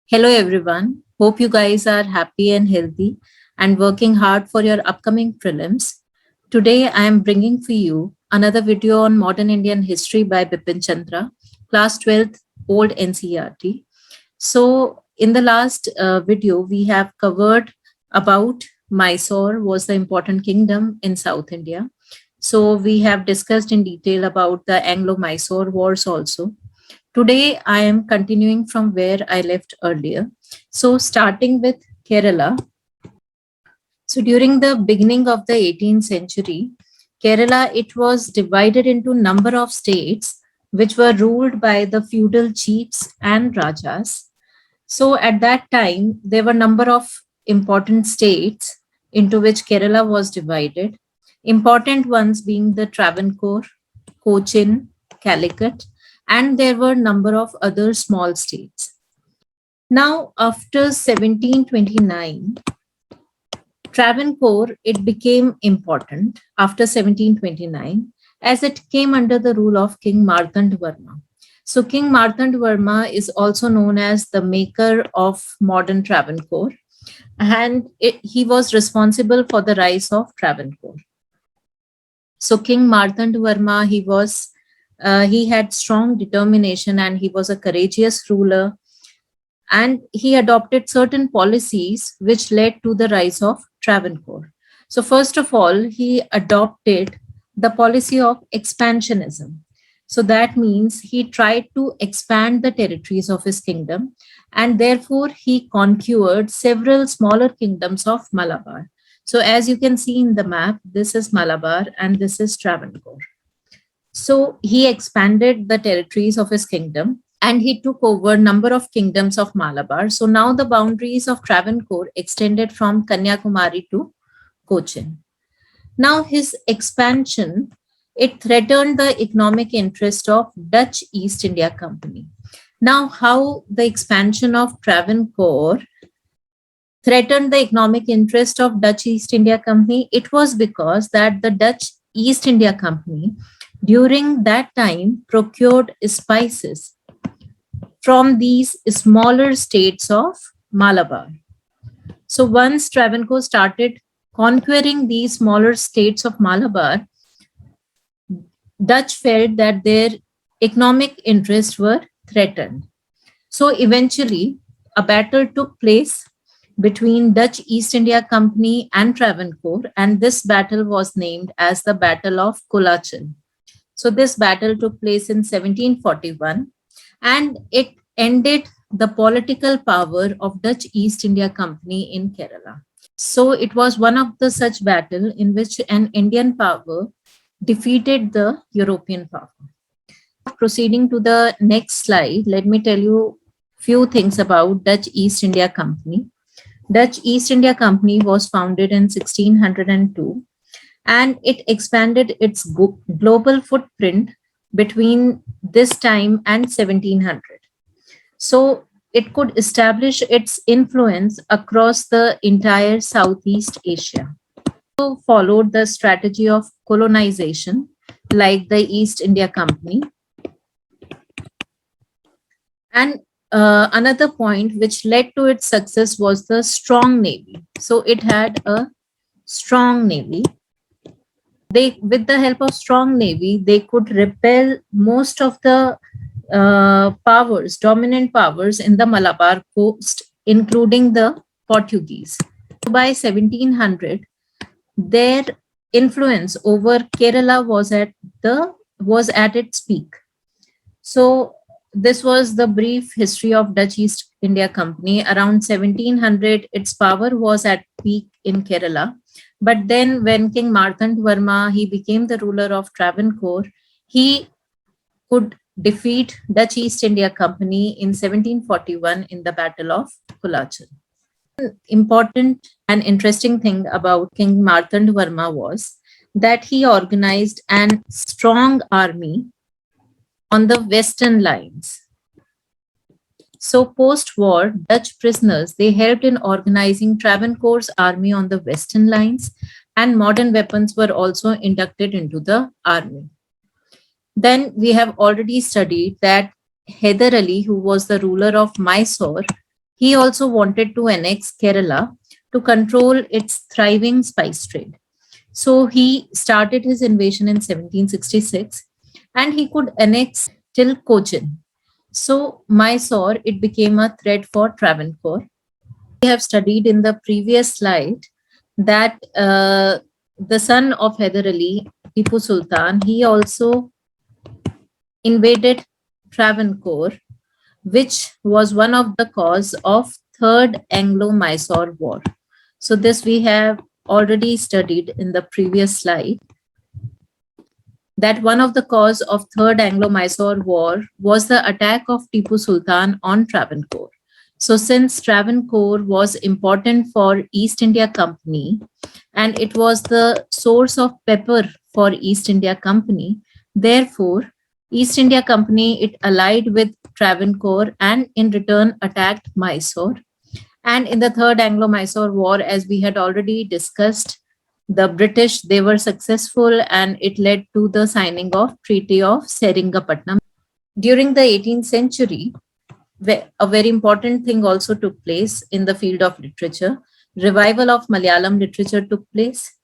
Hello, everyone. Hope you guys are happy and healthy and working hard for your upcoming prelims. Today, I am bringing for you another video on modern Indian history by Bipin Chandra, class 12th, old NCERT. So, in the last video, we have covered about Mysore was the important kingdom in South India. So, we have discussed in detail about the Anglo-Mysore wars also. Today, I am continuing from where I left earlier. So, starting with Kerala. So, during the beginning of the 18th century, Kerala, it was divided into number of states which were ruled by the feudal chiefs and rajas. So, at that time, there were number of important states into which Kerala was divided. Important ones being the Travancore, Cochin, Calicut, and there were number of other small states. Now, after 1729, Travancore, it became important after 1729 as it came under the rule of King Martand So King Martand is also known as the maker of modern Travancore, and he was responsible for the rise of Travancore. So King Martand he had strong determination and he was a courageous ruler, and he adopted certain policies which led to the rise of Travancore. So first of all, he adopted the policy of expansionism. So that means he tried to expand the territories of his kingdom, and therefore he conquered several smaller kingdoms of Malabar. So as you can see in the map, this is Malabar and this is Travancore. So he expanded the territories of his kingdom and he took over a number of kingdoms of Malabar. So now the boundaries of Travancore extended from Kanyakumari to Cochin. Now his expansion, it threatened the economic interest of Dutch East India Company. Now how the expansion of Travancore threatened the economic interest of Dutch East India Company? It was because that the Dutch East India Company during that time procured spices from these smaller states of Malabar. So once Travancore started conquering these smaller states of Malabar, Dutch felt that their economic interests were threatened. So eventually, a battle took place between Dutch East India Company and Travancore, and this battle was named as the Battle of Kolachal. So this battle took place in 1741, and it ended the political power of Dutch East India Company in Kerala. So it was one of the such battle in which an Indian power defeated the European power. Proceeding to the next slide, let me tell you few things about Dutch East India Company. Dutch East India Company was founded in 1602, and it expanded its global footprint between this time and 1700. So it could establish its influence across the entire Southeast Asia. So followed the strategy of colonization like the East India Company. And another point which led to its success was the strong navy. So it had a strong navy. With the help of strong navy, they could repel most of the dominant powers in the Malabar coast, including the Portuguese. So by 1700, their influence over Kerala was at its peak. So this was the brief history of Dutch East India Company. Around 1700, its power was at peak in Kerala. But then when King Martand he became the ruler of Travancore, he could defeat Dutch East India Company in 1741 in the Battle of Kolachal. Important and interesting thing about King Martand was that he organized an strong army on the western lines. So post-war, Dutch prisoners, they helped in organizing Travancore's army on the western lines, and modern weapons were also inducted into the army. Then we have already studied that Hyder Ali, who was the ruler of Mysore, He also wanted to annex Kerala to control its thriving spice trade. So he started his invasion in 1766 and he could annex till Cochin. So Mysore, it became a threat for Travancore. We have studied in the previous slide that the son of Hyder Ali, Tipu Sultan, he also invaded Travancore, which was one of the cause of Third Anglo-Mysore War. So this we have already studied in the previous slide, that one of the cause of Third Anglo-Mysore War was the attack of Tipu Sultan on Travancore. So since Travancore was important for East India Company and it was the source of pepper for East India Company, therefore East India Company, it allied with Travancore and in return attacked Mysore. And in the Third Anglo-Mysore War, as we had already discussed, the British, they were successful and it led to the signing of Treaty of Seringamapatnam. During the 18th century, a very important thing also took place in the field of literature. Revival of Malayalam literature took place,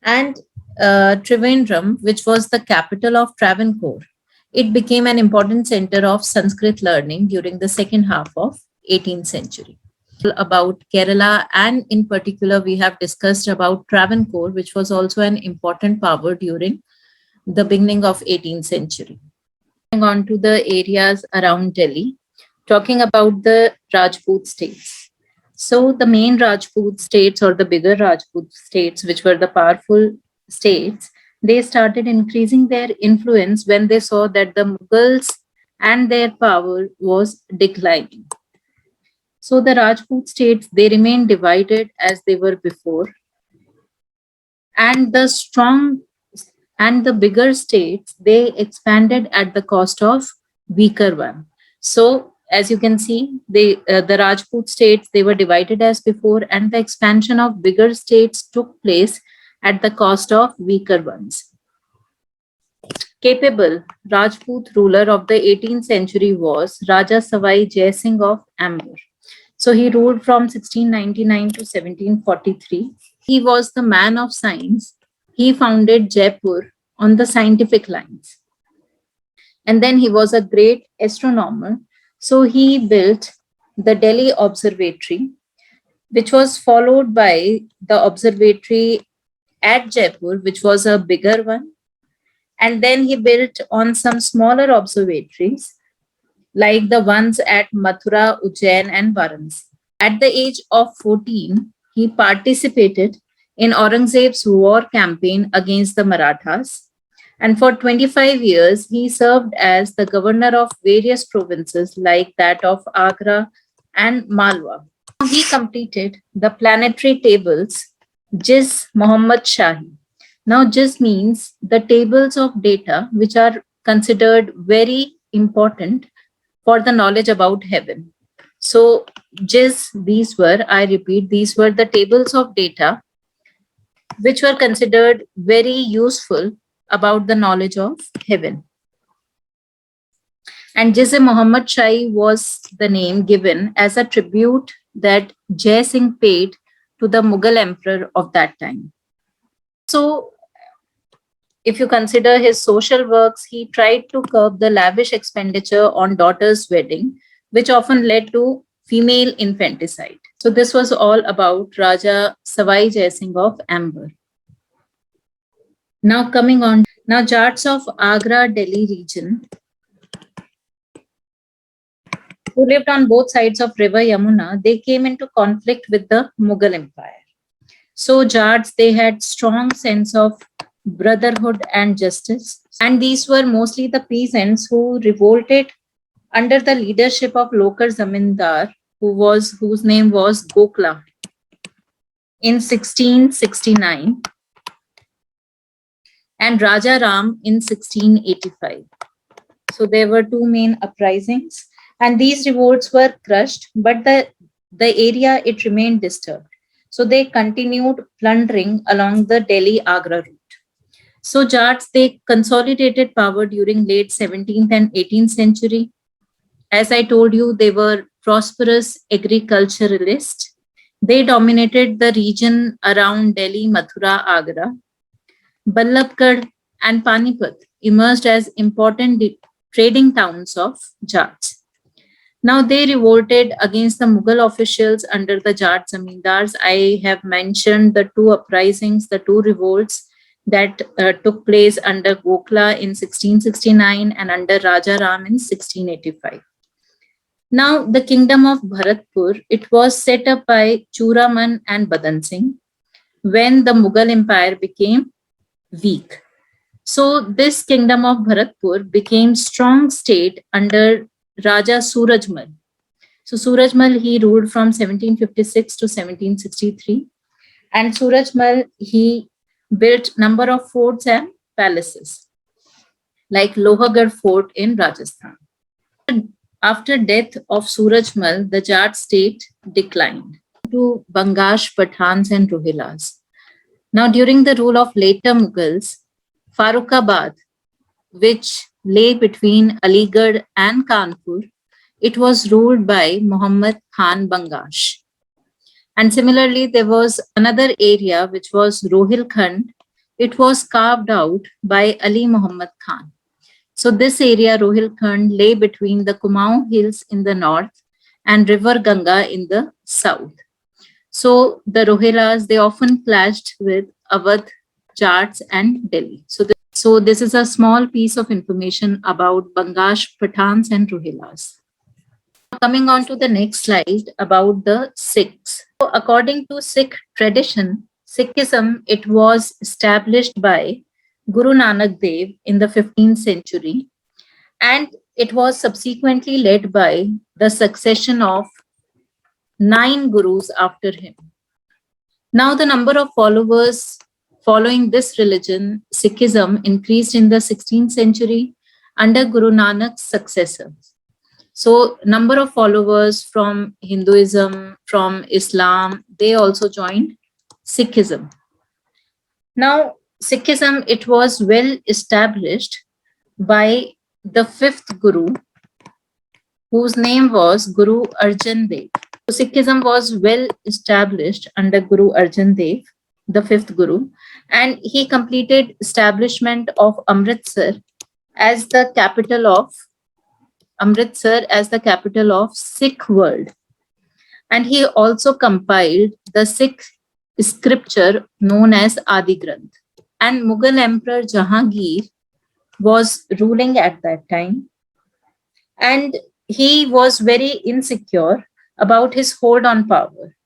and Trivandrum, which was the capital of Travancore, it became an important center of Sanskrit learning during the second half of 18th century. About Kerala, and in particular, we have discussed about Travancore, which was also an important power during the beginning of 18th century. Going on to the areas around Delhi, talking about the Rajput states. So the main Rajput states, or the bigger Rajput states, which were the powerful states, they started increasing their influence when they saw that the Mughals and their power was declining. So the Rajput states, they remained divided as they were before. And the strong and the bigger states, they expanded at the cost of weaker one. So as you can see, the Rajput states, they were divided as before, and the expansion of bigger states took place at the cost of weaker ones. Capable Rajput ruler of the 18th century was Raja Savai Jai Singh of Amber. So he ruled from 1699 to 1743. He was the man of science. He founded Jaipur on the scientific lines. And then he was a great astronomer. So he built the Delhi Observatory, which was followed by the observatory at Jaipur, which was a bigger one. And then he built on some smaller observatories, like the ones at Mathura, Ujjain, and Varanasi. At the age of 14, he participated in Aurangzeb's war campaign against the Marathas. And for 25 years, he served as the governor of various provinces like that of Agra and Malwa. He completed the planetary tables, Jiz Muhammad Shahi. Now, Jiz means the tables of data which are considered very important for the knowledge about heaven. So, these were, I repeat, these were the tables of data which were considered very useful about the knowledge of heaven. And Jiz Muhammad Shahi was the name given as a tribute that Jai Singh paid to the Mughal emperor of that time. So, if you consider his social works, he tried to curb the lavish expenditure on daughters' wedding, which often led to female infanticide. So this was all about Raja Savai Jai Singh of Amber. Now coming on, now Jats of Agra, Delhi region, who lived on both sides of river Yamuna, they came into conflict with the Mughal Empire. So Jats, they had strong sense of brotherhood and justice. And these were mostly the peasants who revolted under the leadership of local zamindar, whose name was Gokla, in 1669, and Raja Ram in 1685. So there were two main uprisings, and these revolts were crushed, but the area, it remained disturbed. So they continued plundering along the Delhi-Agra route. So Jats, they consolidated power during late 17th and 18th century. As I told you, they were prosperous agriculturalists. They dominated the region around Delhi, Mathura, Agra. Ballabgarh and Panipat emerged as important trading towns of Jats. Now they revolted against the Mughal officials under the Jat Zamindars. I have mentioned the two uprisings, the two revolts that took place under Gokhla in 1669 and under Raja Ram in 1685. Now the kingdom of Bharatpur, it was set up by Churaman and Badan Singh when the Mughal empire became weak. So this kingdom of Bharatpur became strong state under Raja Surajmal. So Surajmal, he ruled from 1756 to 1763. And Surajmal, he built number of forts and palaces like Lohagarh Fort in Rajasthan. After death of Surajmal, the Jat state declined to Bangash, Pathans and Rohillas. Now during the rule of later Mughals, Farrukhabad, which lay between Aligarh and Kanpur, it was ruled by Muhammad Khan Bangash. And similarly, there was another area which was Rohilkhand. It was carved out by Ali Muhammad Khan. So this area, Rohilkhand, lay between the Kumaon Hills in the north and River Ganga in the south. So the Rohillas, they often clashed with Awadh, Jats and Delhi. So this is a small piece of information about Bangash, Pathans and Rohillas. Coming on to the next slide about the Sikhs. So according to Sikh tradition, Sikhism, it was established by Guru Nanak Dev in the 15th century, and it was subsequently led by the succession of 9 gurus after him. Now the number of followers following this religion, Sikhism, increased in the 16th century under Guru Nanak's successors. So number of followers from Hinduism, from Islam, they also joined Sikhism. Now Sikhism, it was well established by the 5th Guru, whose name was Guru Arjan Dev. So Sikhism was well established under Guru Arjan Dev, the 5th Guru, and he completed establishment of Amritsar as the capital of Sikh world. And he also compiled the Sikh scripture known as Adi Granth. And Mughal Emperor Jahangir was ruling at that time, and he was very insecure about his hold on power.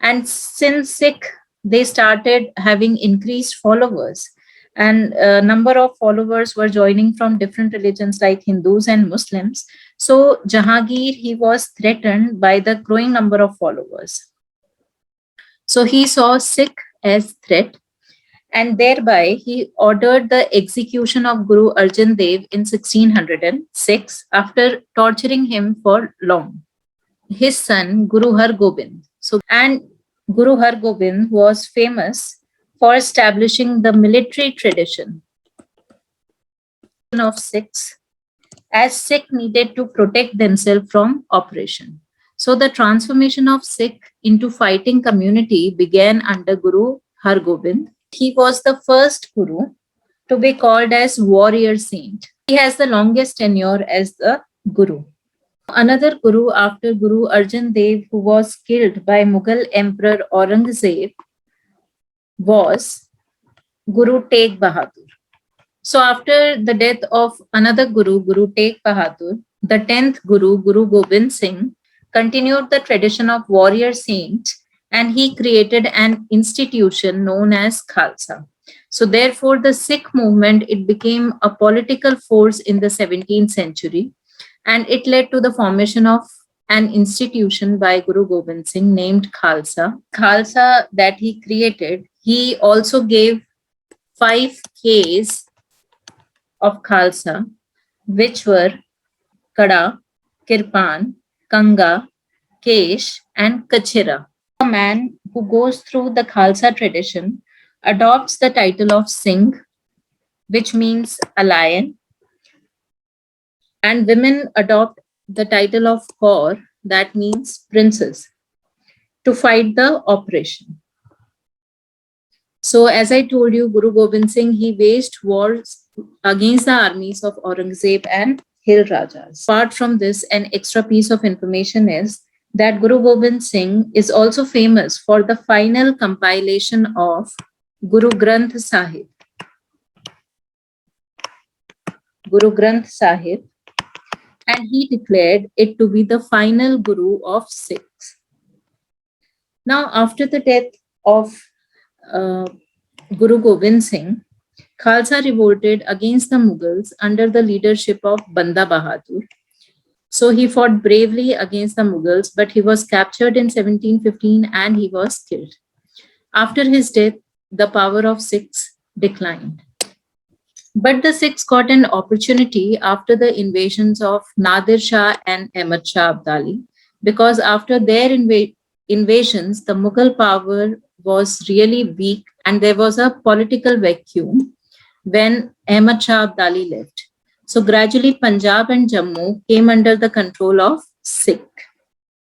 And since Sikh, they started having increased followers, and a number of followers were joining from different religions like Hindus and Muslims. So Jahangir, he was threatened by the growing number of followers. So he saw Sikh as threat, and thereby he ordered the execution of Guru Arjan Dev in 1606 after torturing him for long. His son Guru Har Gobind. And Guru Har Gobind was famous for establishing the military tradition of Sikhs, as Sikh needed to protect themselves from oppression. So the transformation of Sikh into fighting community began under Guru Har Gobind. He was the first Guru to be called as warrior saint. He has the longest tenure as the Guru. Another Guru after Guru Arjan Dev, who was killed by Mughal Emperor Aurangzeb, was Guru Tegh Bahadur. So after the death of another Guru, Guru Tegh Bahadur, the 10th Guru, Guru Gobind Singh, continued the tradition of warrior saint, and he created an institution known as Khalsa. So therefore the Sikh movement, it became a political force in the 17th century, and it led to the formation of an institution by Guru Gobind Singh named Khalsa. Khalsa that he created, he also gave 5 Ks of Khalsa, which were Kada, Kirpan, Kanga, Kesh, and Kachira. A man who goes through the Khalsa tradition adopts the title of Singh, which means a lion, and women adopt the title of Kaur, that means princes, to fight the operation. So, as I told you, Guru Gobind Singh, he waged wars against the armies of Aurangzeb and Hill Rajas. Apart from this, an extra piece of information is that Guru Gobind Singh is also famous for the final compilation of Guru Granth Sahib. Guru Granth Sahib, and he declared it to be the final Guru of Sikhs. Now, after the death of Guru Gobind Singh, Khalsa revolted against the Mughals under the leadership of Banda Bahadur. So he fought bravely against the Mughals, but he was captured in 1715 and he was killed. After his death, the power of Sikhs declined. But the Sikhs got an opportunity after the invasions of Nadir Shah and Ahmad Shah Abdali, because after their invasions, the Mughal power was really weak and there was a political vacuum when Ahmad Shah Abdali left. So gradually Punjab and Jammu came under the control of Sikh.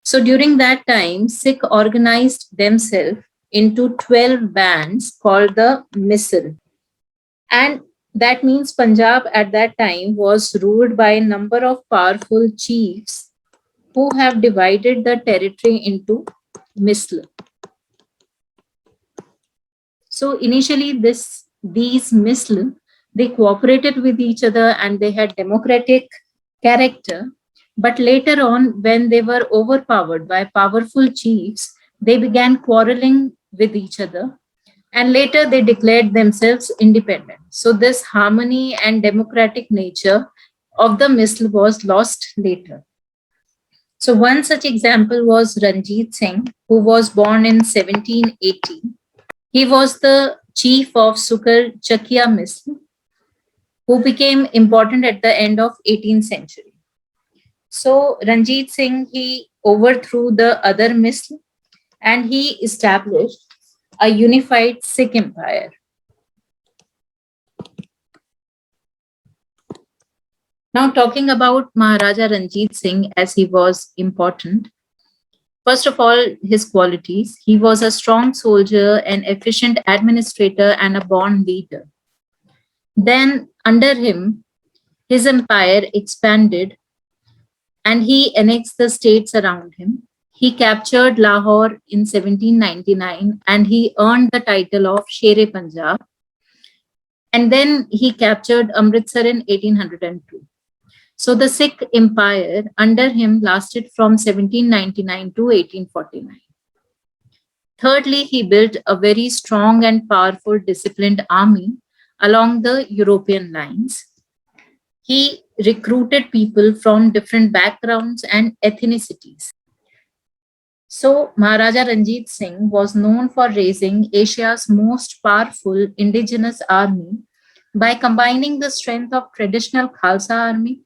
So during that time, Sikh organized themselves into 12 bands called the Misl. And that means Punjab at that time was ruled by a number of powerful chiefs who have divided the territory into Misl. So initially these Misl, they cooperated with each other and they had democratic character. But later on, when they were overpowered by powerful chiefs, they began quarreling with each other. And later they declared themselves independent. So this harmony and democratic nature of the Misl was lost later. So one such example was Ranjit Singh, who was born in 1780. He was the chief of Sukar Chakia Misl, who became important at the end of 18th century. So Ranjit Singh, he overthrew the other Misl and he established a unified Sikh empire. Now talking about Maharaja Ranjit Singh, as he was important, first of all, his qualities. He was a strong soldier, an efficient administrator, and a born leader. Then, under him, his empire expanded and he annexed the states around him. He captured Lahore in 1799 and he earned the title of Sher-e Punjab. And then he captured Amritsar in 1802. So the Sikh empire under him lasted from 1799 to 1849. Thirdly, he built a very strong and powerful disciplined army along the European lines. He recruited people from different backgrounds and ethnicities. So Maharaja Ranjit Singh was known for raising Asia's most powerful indigenous army by combining the strength of traditional Khalsa army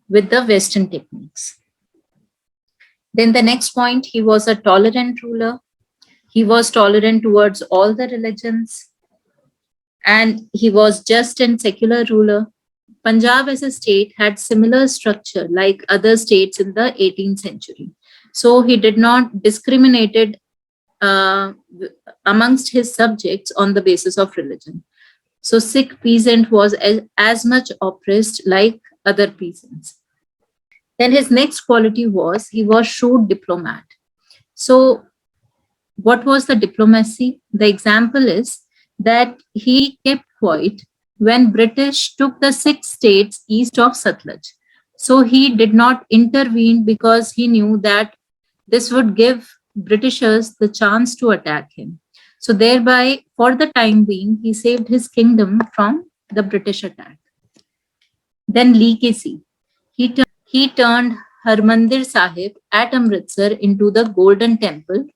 with the Western techniques. Then the next point, he was a tolerant ruler. He was tolerant towards all the religions and he was just and secular ruler. Punjab as a state had similar structure like other states in the 18th century. So he did not discriminate amongst his subjects on the basis of religion. So Sikh peasant was as much oppressed like other peasants. Then his next quality was he was shrewd diplomat. So what was the diplomacy? The example is that he kept quiet when British took the 6 states east of Satluj. So he did not intervene because he knew that this would give Britishers the chance to attack him. So thereby, for the time being, he saved his kingdom from the British attack. Then legacy. He turned Harmandir Sahib at Amritsar into the Golden Temple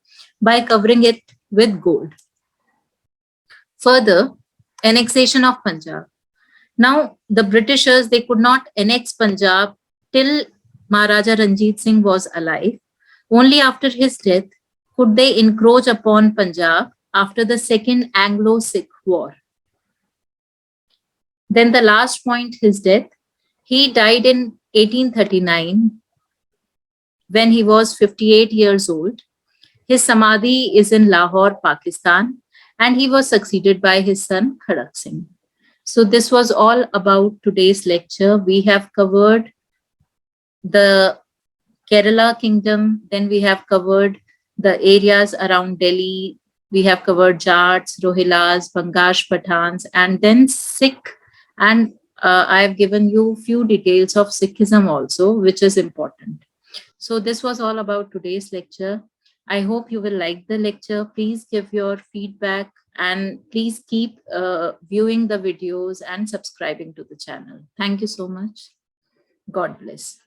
by covering it with gold. Further, annexation of Punjab. Now, the Britishers, they could not annex Punjab till Maharaja Ranjit Singh was alive. Only after his death could they encroach upon Punjab after the Second Anglo-Sikh War. Then the last point, his death. He died in 1839 when he was 58 years old. His samadhi is in Lahore, Pakistan, and he was succeeded by his son Khadak Singh. So this was all about today's lecture. We have covered the Kerala kingdom, then we have covered the areas around Delhi, we have covered Jats, Rohilas, Bangash Pathans, and then Sikh. And I have given you few details of Sikhism also, which is important. So this was all about today's lecture. I hope you will like the lecture. Please give your feedback and please keep viewing the videos and subscribing to the channel. Thank you so much. God bless.